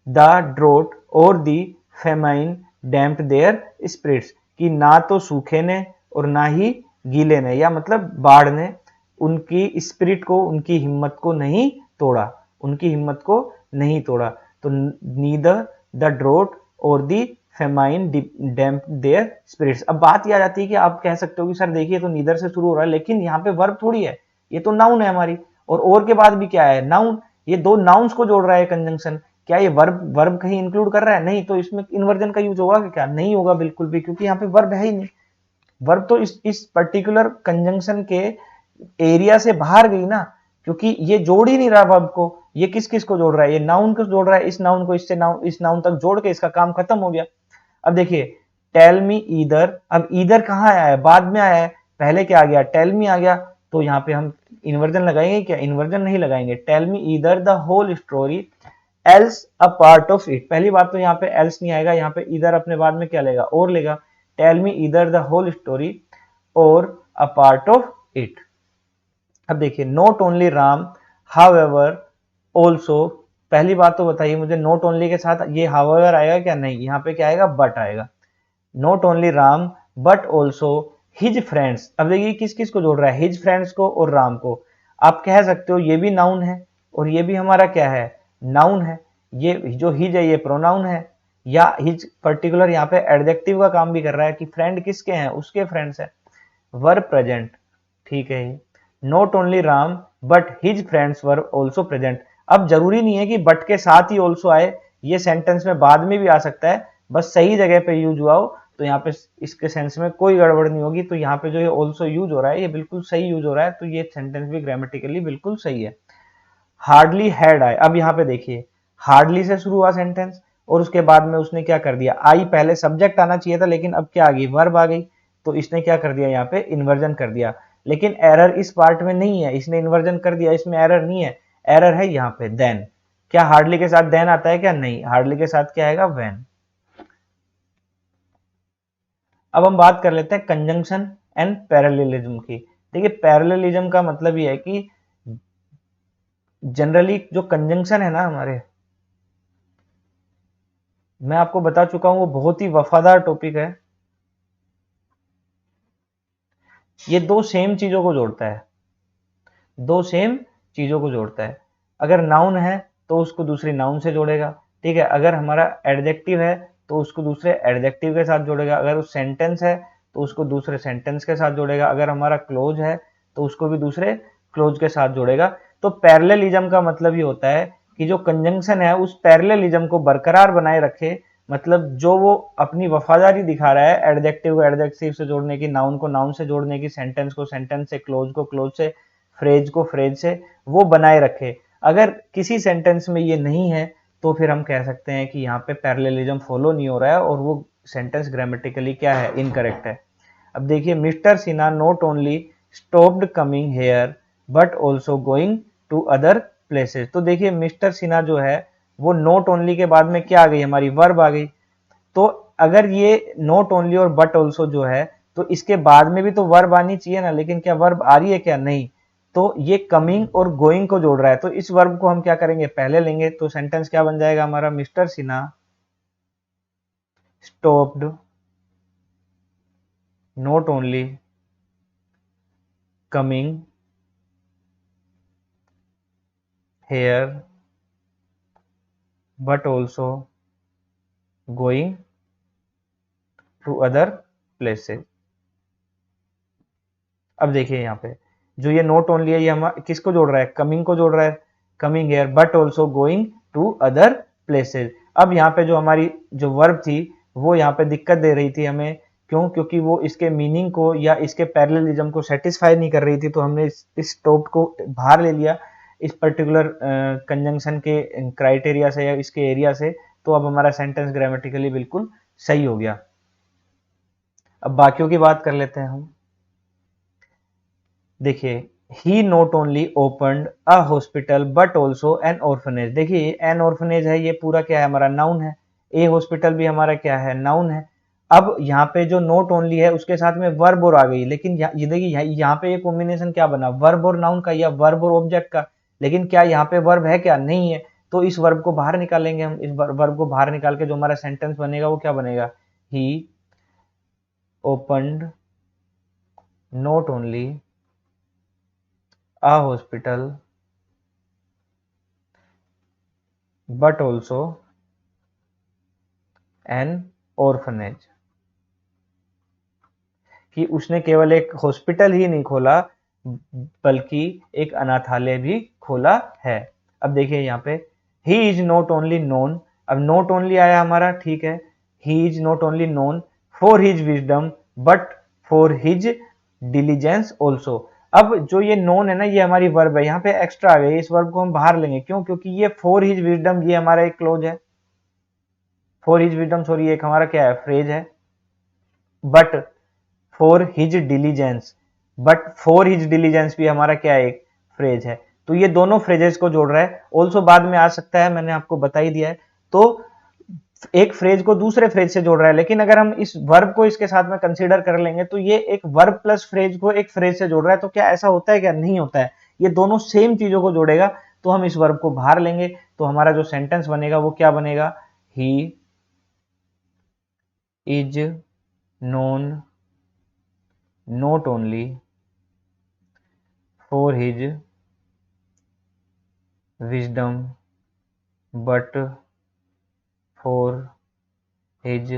द ड्रोट और दी फेमाइन डैम्प्ड देयर स्पिरिट्स, कि ना तो सूखे ने और ना ही गीले ने, या मतलब बाढ़ ने उनकी स्पिरिट को, उनकी हिम्मत को नहीं तोड़ा, उनकी हिम्मत को नहीं तोड़ा। तो नीदर द ड्रोट और दी फेमाइन डैम्प देयर स्पिरिट्स। अब बात यह आ जाती है कि आप कह सकते हो कि सर देखिए, तो नीदर से शुरू हो रहा है, लेकिन यहाँ पे वर्ब थोड़ी है, ये तो नाउन है हमारी, और के बाद भी क्या है, नाउन। ये दो नाउन्स को जोड़ रहा है कंजंक्शन। क्या ये वर्ब वर्ब कहीं इंक्लूड कर रहा है? नहीं। तो इसमें इन्वर्जन का यूज होगा कि क्या? नहीं होगा बिल्कुल भी, क्योंकि यहाँ पे वर्ब है ही नहीं। वर्ब तो इस पर्टिकुलर कंजंक्शन के एरिया से बाहर गई ना, क्योंकि ये जोड़ ही नहीं रहा वर्ब को। ये किस किस को जोड़ रहा है, ये नाउन को जोड़ रहा है, इस नाउन को इससे नाउन, इस नाउन तक जोड़ के इसका काम खत्म हो गया। अब देखिए, टेल मी ईदर, अब ईदर कहाँ आया है, बाद में आया है, पहले क्या आ गया, टेल मी आ गया। तो यहाँ पे हम इन्वर्जन लगाएंगे क्या? इन्वर्जन नहीं लगाएंगे। Tell me either the whole story else a part of it. पहली बात तो यहाँ पे एल्स नहीं आएगा, यहाँ पे ईदर अपने बाद में क्या लेगा, और लेगा। Tell me either the whole story और अ पार्ट ऑफ इट। अब देखिए, not only Ram however also, पहली बात तो बताइए मुझे, नॉट ओनली के साथ ये हाउएवर आएगा क्या? नहीं, यहाँ पे क्या आएगा, बट आएगा। Not only Ram but also his friends. अब देखिए किस किस को जोड़ रहा है, हिज फ्रेंड्स को और राम को। आप कह सकते हो ये भी नाउन है और ये भी हमारा क्या है, नाउन है। ये जो हिज है ये प्रोनाउन है, या हिज पर्टिकुलर यहाँ पे एडजेक्टिव का काम भी कर रहा है कि फ्रेंड किसके हैं, उसके फ्रेंड्स है। वर प्रेजेंट, ठीक है। Not only Ram but his friends were also present. अब जरूरी नहीं है कि बट के साथ ही ऑल्सो आए, ये सेंटेंस में बाद में भी आ सकता है, बस सही जगह पे यूज हुआ हो तो यहाँ पे इसके सेंस में कोई गड़बड़ नहीं होगी। तो यहाँ पे जो ये ऑल्सो यूज हो रहा है ये बिल्कुल सही यूज हो रहा है, तो ये सेंटेंस भी ग्रामेटिकली बिल्कुल सही है। हार्डली हैड आई, अब यहाँ पे देखिए, हार्डली से शुरू हुआ सेंटेंस और उसके बाद में उसने क्या कर दिया, आई पहले सब्जेक्ट आना चाहिए था, लेकिन अब क्या आ गई, वर्ब आ गई। तो इसने क्या कर दिया, यहाँ पे इन्वर्जन कर दिया। लेकिन एरर इस पार्ट में नहीं है, इसने इन्वर्जन कर दिया, इसमें एरर नहीं है। एरर है यहाँ पे देन। क्या हार्डली के साथ देन आता है क्या? नहीं, हार्डली के साथ क्या आएगा, व्हेन। अब हम बात कर लेते हैं कंजंक्शन एंड पैरेललिज्म की। देखिए पैरेललिज्म का मतलब ये है कि जनरली जो कंजंक्शन है ना हमारे, मैं आपको बता चुका हूं वो बहुत ही वफादार टॉपिक है। ये दो सेम चीजों को जोड़ता है, दो सेम चीजों को जोड़ता है। अगर नाउन है तो उसको दूसरी नाउन से जोड़ेगा, ठीक है। अगर हमारा एडजेक्टिव है तो उसको दूसरे एडजेक्टिव के साथ जोड़ेगा। अगर उस सेंटेंस है तो उसको दूसरे सेंटेंस के साथ जोड़ेगा। अगर हमारा क्लोज है तो उसको भी दूसरे क्लोज के साथ जोड़ेगा। तो पैरेललिज्म का मतलब ये होता है कि जो कंजंक्शन है उस पैरेललिज्म को बरकरार बनाए रखे, मतलब जो वो अपनी वफादारी दिखा रहा है एडजेक्टिव को एडजेक्टिव से जोड़ने की, नाउन को नाउन से जोड़ने की, सेंटेंस को सेंटेंस से, क्लोज को क्लोज से, फ्रेज को फ्रेज से, वो बनाए रखे। अगर किसी सेंटेंस में ये नहीं है तो फिर हम कह सकते हैं कि यहाँ पे पैरेललिज्म फॉलो नहीं हो रहा है और वो सेंटेंस ग्रामेटिकली क्या है, इनकरेक्ट है। अब देखिए mister Sinha not only stopped coming here but also going to other places. तो देखिए मिस्टर सिन्हा जो है वो नॉट ओनली के बाद में क्या आ गई, हमारी वर्ब आ गई। तो अगर ये नॉट ओनली और बट ऑल्सो जो है तो इसके बाद में भी तो वर्ब आनी चाहिए ना, लेकिन क्या वर्ब आ रही है क्या, नहीं। तो ये कमिंग और गोइंग को जोड़ रहा है, तो इस वर्ब को हम क्या करेंगे, पहले लेंगे। तो सेंटेंस क्या बन जाएगा हमारा, mister Sinha stopped not only coming here but also going to other places. अब देखिए यहाँ पे जो ये नॉट ओनली है ये हम किसको जोड़ रहा है, कमिंग को जोड़ रहा है। Coming here but also going to other places. अब यहाँ पे जो हमारी जो वर्ब थी वो यहाँ पे दिक्कत दे रही थी हमें, क्यों, क्योंकि वो इसके मीनिंग को या इसके पैरेललिज्म को सेटिस्फाई नहीं कर रही थी। तो हमने इस टॉप को बाहर ले लिया इस पर्टिकुलर कंजंक्शन के क्राइटेरिया से या इसके एरिया से। तो अब हमारा सेंटेंस ग्रामेटिकली बिल्कुल सही हो गया। अब बाकियों की बात कर लेते हैं हम। देखिए he not only opened a hospital but also an orphanage. देखिए एन ऑर्फनेज है, ये पूरा क्या है हमारा, नाउन है। ए हॉस्पिटल भी हमारा क्या है, नाउन है। अब यहाँ पे जो नॉट ओनली है उसके साथ में वर्ब और आ गई, लेकिन ये देखिए यहाँ पे ये कॉम्बिनेशन क्या बना, वर्ब और नाउन का या वर्ब और ऑब्जेक्ट का। लेकिन क्या यहाँ पे वर्ब है क्या, नहीं है। तो इस वर्ब को बाहर निकालेंगे हम। इस वर्ब को बाहर निकाल के जो हमारा सेंटेंस बनेगा वो क्या बनेगा, he opened not only a hospital but also an orphanage। कि उसने केवल एक हॉस्पिटल ही नहीं खोला बल्कि एक अनाथालय भी खोला है। अब देखिए यहाँ पे ही इज नॉट ओनली नोन। अब नॉट ओनली आया हमारा, ठीक है। ही is not only known for his wisdom but for his diligence also. अब जो ये नोन है ना ये हमारी वर्ब है, यहाँ पे एक्स्ट्रा आ गई, इस वर्ब को हम बाहर लेंगे। क्यों, क्योंकि ये फॉर हिज विजडम ये हमारा एक क्लोज है। फॉर हिज विजडम सॉरी एक हमारा क्या है, फ्रेज है। But for his diligence, but for his diligence भी हमारा क्या है, एक फ्रेज है। तो ये दोनों फ्रेजेस को जोड़ रहा है। ऑल्सो बाद में आ सकता है, मैंने आपको बता ही दिया है। तो एक फ्रेज को दूसरे फ्रेज से जोड़ रहा है, लेकिन अगर हम इस वर्ब को इसके साथ में कंसीडर कर लेंगे तो ये एक वर्ब प्लस फ्रेज को एक फ्रेज से जोड़ रहा है। तो क्या ऐसा होता है क्या, नहीं होता है। ये दोनों सेम चीजों को जोड़ेगा। तो हम इस वर्ब को बाहर लेंगे तो हमारा जो सेंटेंस बनेगा वो क्या बनेगा, he is known not only for his wisdom but for his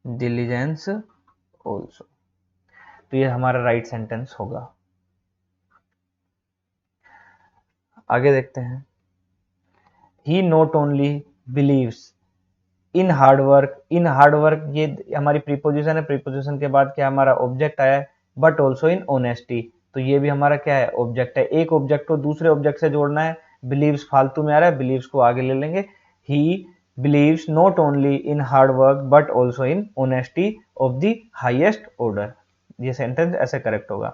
diligence also। तो ये हमारा राइट सेंटेंस होगा। आगे देखते हैं। He not only believes in hard work. In hard work ये हमारी प्रीपोजिशन है, प्रीपोजिशन के बाद क्या हमारा ऑब्जेक्ट आया है, बट ऑल्सो इन ऑनेस्टी। तो ये भी हमारा क्या है, ऑब्जेक्ट है। एक ऑब्जेक्ट को दूसरे ऑब्जेक्ट से जोड़ना है। बिलीव्स फालतू में आ रहा है, बिलीव्स को आगे ले लेंगे। He believes not only in hard work but also in honesty of the highest order. ये सेंटेंस ऐसे करेक्ट होगा।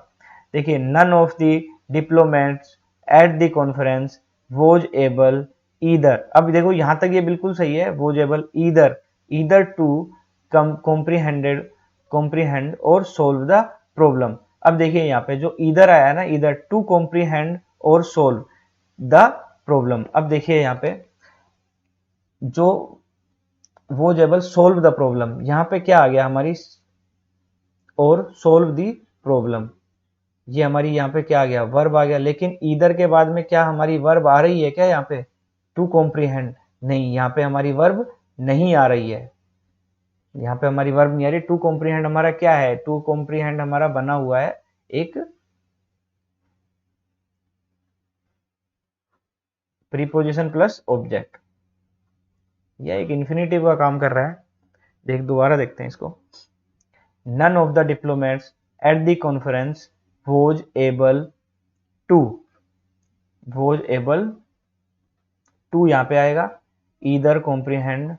देखिए none of the diplomats at the conference was able either. अब देखो यहां तक ये बिल्कुल सही है, was able either, either to comprehend और सोल्व द प्रॉब्लम। अब देखिए यहाँ पे जो ईदर आया ना, ईदर टू कॉम्प्रीहेंड और सोल्व द प्रॉब्लम। अब देखिए यहाँ पे जो वो जेबल सोल्व द प्रॉब्लम, यहाँ पे क्या आ गया हमारी, और सोल्व दी प्रॉब्लम, ये हमारी यहाँ पे क्या आ गया, वर्ब आ गया। लेकिन ईदर के बाद में क्या हमारी वर्ब आ रही है क्या यहाँ पे, टू कॉम्प्रीहेंड? नहीं, यहाँ पे हमारी वर्ब नहीं आ रही है, यहाँ पे हमारी वर्ब नहीं आ रही। टू कॉम्प्रीहेंड हमारा क्या है, टू कॉम्प्रीहेंड हमारा बना हुआ है एक प्रीपोजिशन प्लस ऑब्जेक्ट, यह एक इन्फिनेटिव का काम कर रहा है। दोबारा देखते हैं इसको। None of the diplomats at the conference was able to यहाँ पे आएगा ईदर कॉम्प्रीहेंड,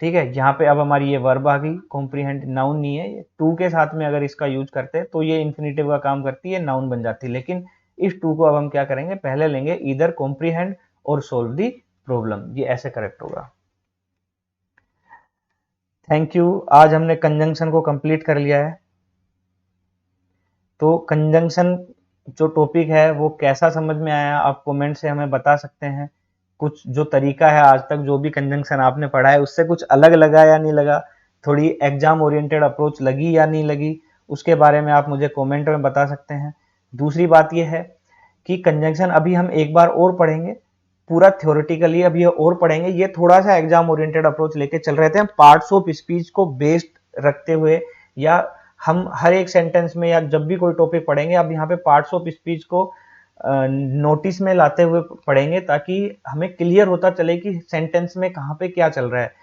ठीक है। यहाँ पे अब हमारी ये वर्ब आ गई, कॉम्प्रीहेंड नाउन नहीं है, ये टू के साथ में अगर इसका यूज करते हैं तो ये इन्फिनेटिव का काम करती है, नाउन बन जाती है। लेकिन इस टू को अब हम क्या करेंगे, पहले लेंगे ईदर कॉम्प्रीहेंड और सोल्व दी प्रॉब्लम, ये ऐसे करेक्ट होगा। Thank you. आज हमने कंजंक्शन को कंप्लीट कर लिया है। तो कंजंक्शन जो टॉपिक है वो कैसा समझ में आया, आप कमेंट से हमें बता सकते हैं। कुछ जो तरीका है आज तक जो भी कंजंक्शन आपने पढ़ा है उससे कुछ अलग लगा या नहीं लगा, थोड़ी एग्जाम ओरिएंटेड अप्रोच लगी या नहीं लगी, उसके बारे में आप मुझे कमेंट में बता सकते हैं। दूसरी बात यह है कि कंजंक्शन अभी हम एक बार और पढ़ेंगे, पूरा थ्योरेटिकली अभी और पढ़ेंगे। ये थोड़ा सा एग्जाम ओरिएंटेड अप्रोच लेके चल रहे थे हम, पार्ट्स ऑफ स्पीच को बेस्ड रखते हुए, या हम हर एक सेंटेंस में या जब भी कोई टॉपिक पढ़ेंगे अब यहाँ पे पार्ट्स ऑफ स्पीच को नोटिस में लाते हुए पढ़ेंगे, ताकि हमें क्लियर होता चले कि सेंटेंस में कहाँ पे क्या चल रहा है।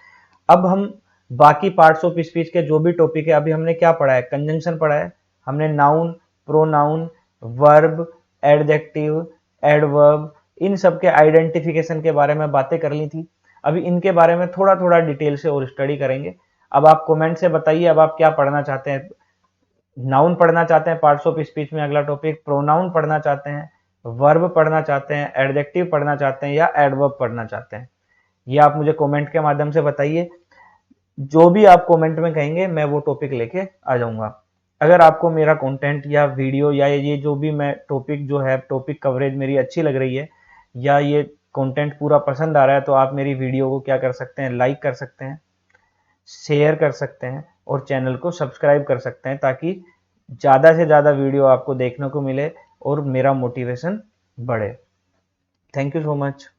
अब हम बाकी पार्ट्स ऑफ स्पीच के जो भी टॉपिक है, अभी हमने क्या पढ़ा है, कंजंक्शन पढ़ा है हमने, noun, pronoun, verb, adjective, adverb, इन सब के आइडेंटिफिकेशन के बारे में बातें कर ली थी। अभी इनके बारे में थोड़ा थोड़ा डिटेल से और स्टडी करेंगे। अब आप कमेंट से बताइए अब आप क्या पढ़ना चाहते हैं। नाउन पढ़ना चाहते हैं पार्ट्स ऑफ स्पीच में अगला टॉपिक, प्रोनाउन पढ़ना चाहते हैं, वर्ब पढ़ना चाहते हैं, एडजेक्टिव पढ़ना चाहते हैं, या एडवर्ब पढ़ना चाहते हैं, ये आप मुझे कमेंट के माध्यम से बताइए। जो भी आप कमेंट में कहेंगे मैं वो टॉपिक लेके आ जाऊंगा। अगर आपको मेरा कंटेंट या वीडियो या ये जो भी मैं टॉपिक जो है, टॉपिक कवरेज मेरी अच्छी लग रही है, या ये कंटेंट पूरा पसंद आ रहा है, तो आप मेरी वीडियो को क्या कर सकते हैं, लाइक कर सकते हैं, शेयर कर सकते हैं और चैनल को सब्सक्राइब कर सकते हैं, ताकि ज़्यादा से ज़्यादा वीडियो आपको देखने को मिले और मेरा मोटिवेशन बढ़े। Thank you so much.